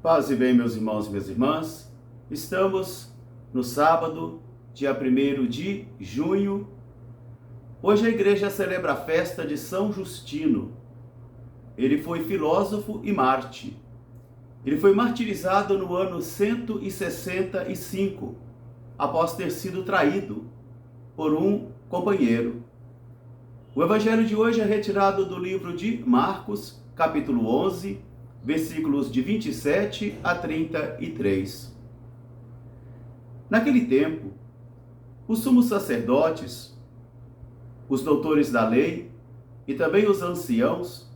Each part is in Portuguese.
Paz e bem, meus irmãos e minhas irmãs. Estamos no sábado, dia 1º de junho. Hoje a igreja celebra a festa de São Justino. Ele foi filósofo e mártir. Ele foi martirizado no ano 165, após ter sido traído por um companheiro. O evangelho de hoje é retirado do livro de Marcos, capítulo 11, versículos de 27 a 33. Naquele tempo, os sumos sacerdotes, os doutores da lei e também os anciãos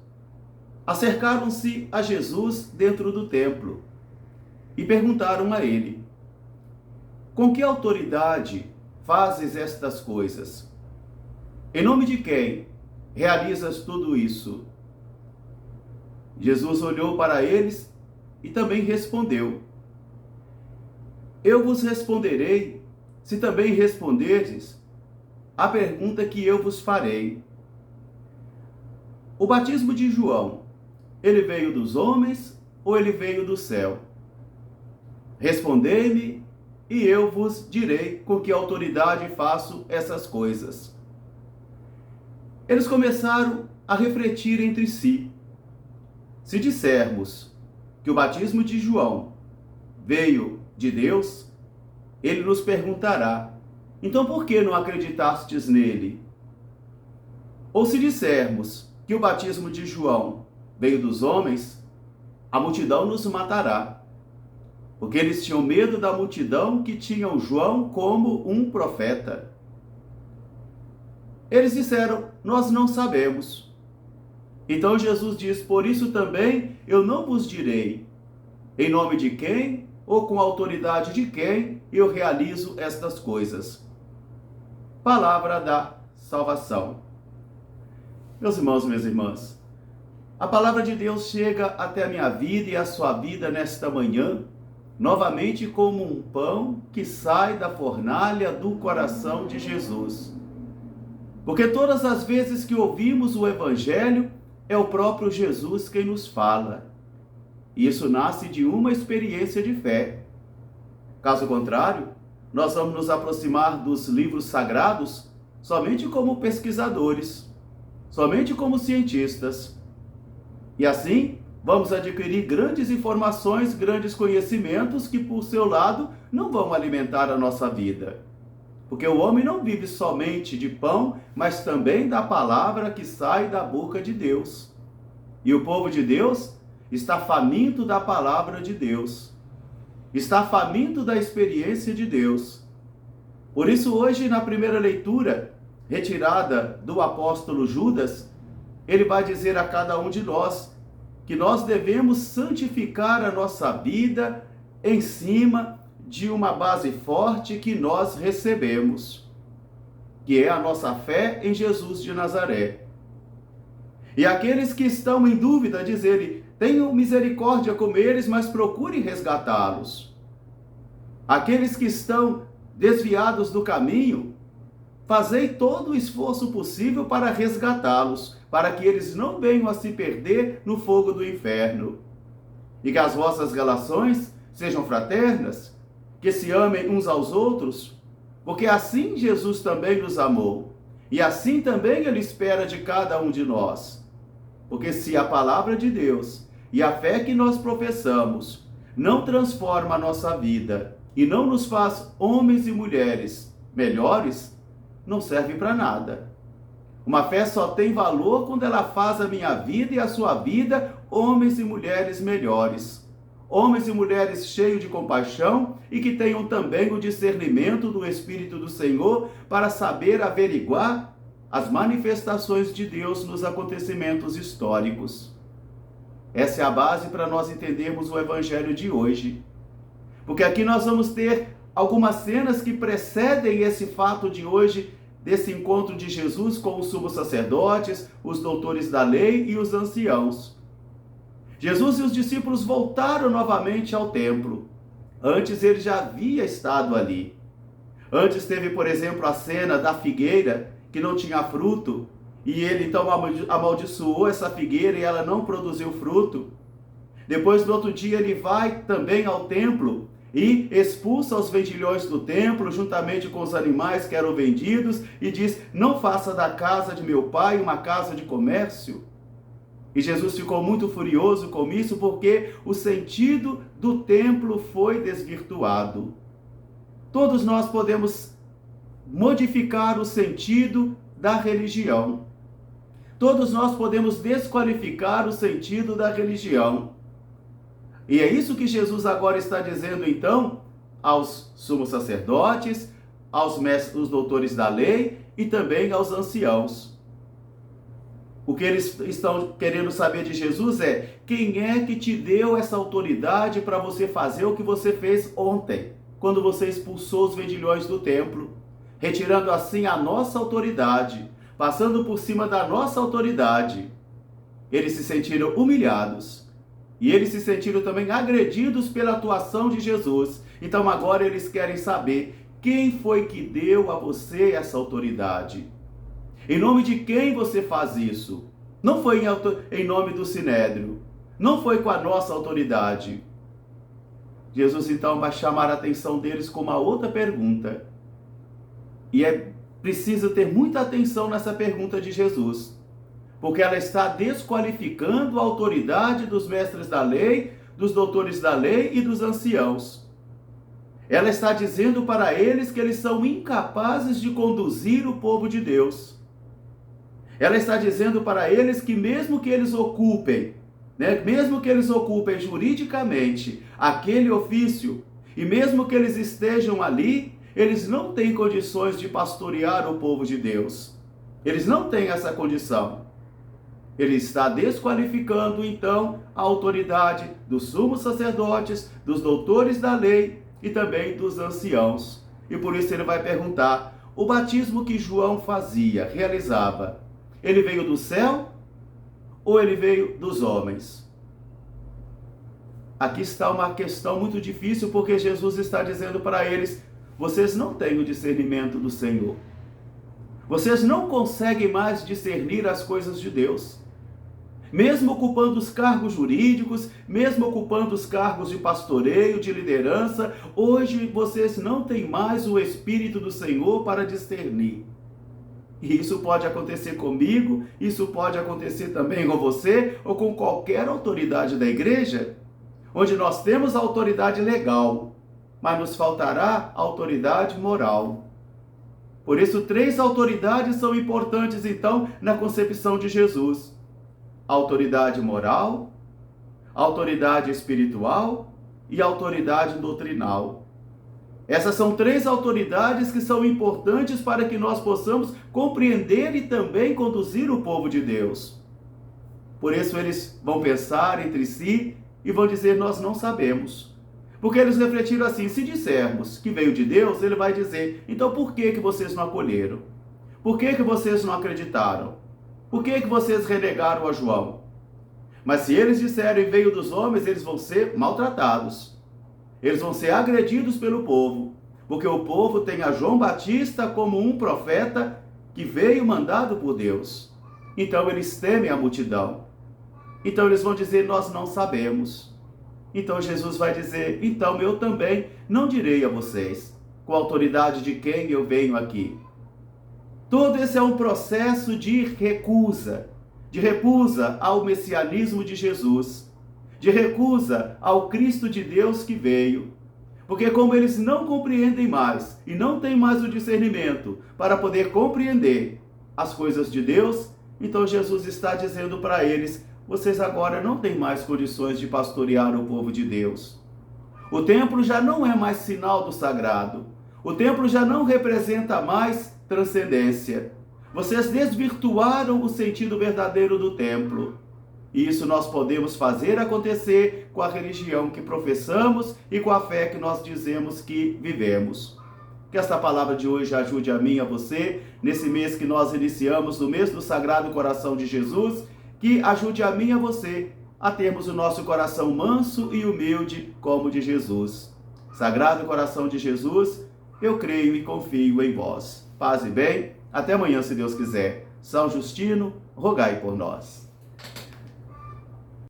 acercaram-se a Jesus dentro do templo e perguntaram a ele: com que autoridade fazes estas coisas? Em nome de quem realizas tudo isso? Jesus olhou para eles e também respondeu: eu vos responderei, se também responderdes a pergunta que eu vos farei. O batismo de João, ele veio dos homens ou ele veio do céu? Respondei-me e eu vos direi com que autoridade faço essas coisas. Eles começaram a refletir entre si. Se dissermos que o batismo de João veio de Deus, ele nos perguntará: então por que não acreditastes nele? Ou se dissermos que o batismo de João veio dos homens, a multidão nos matará, porque eles tinham medo da multidão que tinham João como um profeta. Eles disseram: nós não sabemos. Então Jesus diz: por isso também eu não vos direi em nome de quem ou com autoridade de quem eu realizo estas coisas. Palavra da salvação. Meus irmãos e minhas irmãs, a palavra de Deus chega até a minha vida e a sua vida nesta manhã, novamente como um pão que sai da fornalha do coração de Jesus. Porque todas as vezes que ouvimos o Evangelho, é o próprio Jesus quem nos fala. E isso nasce de uma experiência de fé. Caso contrário, nós vamos nos aproximar dos livros sagrados somente como pesquisadores, somente como cientistas. E assim, vamos adquirir grandes informações, grandes conhecimentos que, por seu lado, não vão alimentar a nossa vida. Porque o homem não vive somente de pão, mas também da palavra que sai da boca de Deus. E o povo de Deus está faminto da palavra de Deus. Está faminto da experiência de Deus. Por isso, hoje, na primeira leitura, retirada do apóstolo Judas, ele vai dizer a cada um de nós que nós devemos santificar a nossa vida em cima de uma base forte que nós recebemos, que é a nossa fé em Jesus de Nazaré. E aqueles que estão em dúvida, diz ele: tenham misericórdia com eles, mas procurem resgatá-los. Aqueles que estão desviados do caminho, fazei todo o esforço possível para resgatá-los, para que eles não venham a se perder no fogo do inferno. E que as vossas relações sejam fraternas, que se amem uns aos outros, porque assim Jesus também nos amou, e assim também Ele espera de cada um de nós. Porque se a palavra de Deus e a fé que nós professamos não transforma a nossa vida e não nos faz homens e mulheres melhores, não serve para nada. Uma fé só tem valor quando ela faz a minha vida e a sua vida homens e mulheres melhores. Homens e mulheres cheios de compaixão e que tenham também o discernimento do Espírito do Senhor para saber averiguar as manifestações de Deus nos acontecimentos históricos. Essa é a base para nós entendermos o Evangelho de hoje. Porque aqui nós vamos ter algumas cenas que precedem esse fato de hoje, desse encontro de Jesus com os sumos sacerdotes, os doutores da lei e os anciãos. Jesus e os discípulos voltaram novamente ao templo. Antes ele já havia estado ali. Antes teve, por exemplo, a cena da figueira que não tinha fruto, e ele então amaldiçoou essa figueira e ela não produziu fruto. Depois, no outro dia, ele vai também ao templo e expulsa os vendilhões do templo, juntamente com os animais que eram vendidos, e diz: não faça da casa de meu pai uma casa de comércio. E Jesus ficou muito furioso com isso, porque o sentido do templo foi desvirtuado. Todos nós podemos modificar o sentido da religião. Todos nós podemos desqualificar o sentido da religião. E é isso que Jesus agora está dizendo, então, aos sumos sacerdotes, aos mestres, os doutores da lei e também aos anciãos. O que eles estão querendo saber de Jesus é: quem é que te deu essa autoridade para você fazer o que você fez ontem, quando você expulsou os vendilhões do templo, retirando assim a nossa autoridade, passando por cima da nossa autoridade? Eles se sentiram humilhados. E eles se sentiram também agredidos pela atuação de Jesus. Então agora eles querem saber: quem foi que deu a você essa autoridade? Em nome de quem você faz isso? Não foi em nome do Sinédrio. Não foi com a nossa autoridade. Jesus então vai chamar a atenção deles com uma outra pergunta. E é preciso ter muita atenção nessa pergunta de Jesus, porque ela está desqualificando a autoridade dos mestres da lei, dos doutores da lei e dos anciãos. Ela está dizendo para eles que eles são incapazes de conduzir o povo de Deus. Ela está dizendo para eles que mesmo que eles ocupem juridicamente aquele ofício, e mesmo que eles estejam ali, eles não têm condições de pastorear o povo de Deus. Eles não têm essa condição. Ele está desqualificando, então, a autoridade dos sumos sacerdotes, dos doutores da lei e também dos anciãos. E por isso ele vai perguntar: o batismo que João realizava, ele veio do céu ou ele veio dos homens? Aqui está uma questão muito difícil, porque Jesus está dizendo para eles: vocês não têm o discernimento do Senhor. Vocês não conseguem mais discernir as coisas de Deus. Mesmo ocupando os cargos jurídicos, mesmo ocupando os cargos de pastoreio, de liderança, hoje vocês não têm mais o Espírito do Senhor para discernir. E isso pode acontecer comigo, isso pode acontecer também com você, ou com qualquer autoridade da igreja, onde nós temos a autoridade legal, mas nos faltará a autoridade moral. Por isso, 3 autoridades são importantes, então, na concepção de Jesus: a autoridade moral, a autoridade espiritual e a autoridade doutrinal. Essas são 3 autoridades que são importantes para que nós possamos compreender e também conduzir o povo de Deus. Por isso eles vão pensar entre si e vão dizer: nós não sabemos. Porque eles refletiram assim: se dissermos que veio de Deus, ele vai dizer: então por que vocês não acolheram? Por que vocês não acreditaram? Por que vocês renegaram a João? Mas se eles disserem veio dos homens, eles vão ser maltratados. Eles vão ser agredidos pelo povo, porque o povo tem a João Batista como um profeta que veio mandado por Deus. Então eles temem a multidão. Então eles vão dizer: nós não sabemos. Então Jesus vai dizer: então eu também não direi a vocês com a autoridade de quem eu venho aqui. Todo esse é um processo de recusa ao messianismo de Jesus, de recusa ao Cristo de Deus que veio. Porque como eles não compreendem mais e não têm mais o discernimento para poder compreender as coisas de Deus, então Jesus está dizendo para eles: vocês agora não têm mais condições de pastorear o povo de Deus. O templo já não é mais sinal do sagrado. O templo já não representa mais transcendência. Vocês desvirtuaram o sentido verdadeiro do templo. E isso nós podemos fazer acontecer com a religião que professamos e com a fé que nós dizemos que vivemos. Que esta palavra de hoje ajude a mim e a você, nesse mês que nós iniciamos, no mês do Sagrado Coração de Jesus, que ajude a mim e a você a termos o nosso coração manso e humilde como o de Jesus. Sagrado Coração de Jesus, eu creio e confio em vós. Paz e bem, até amanhã se Deus quiser. São Justino, rogai por nós.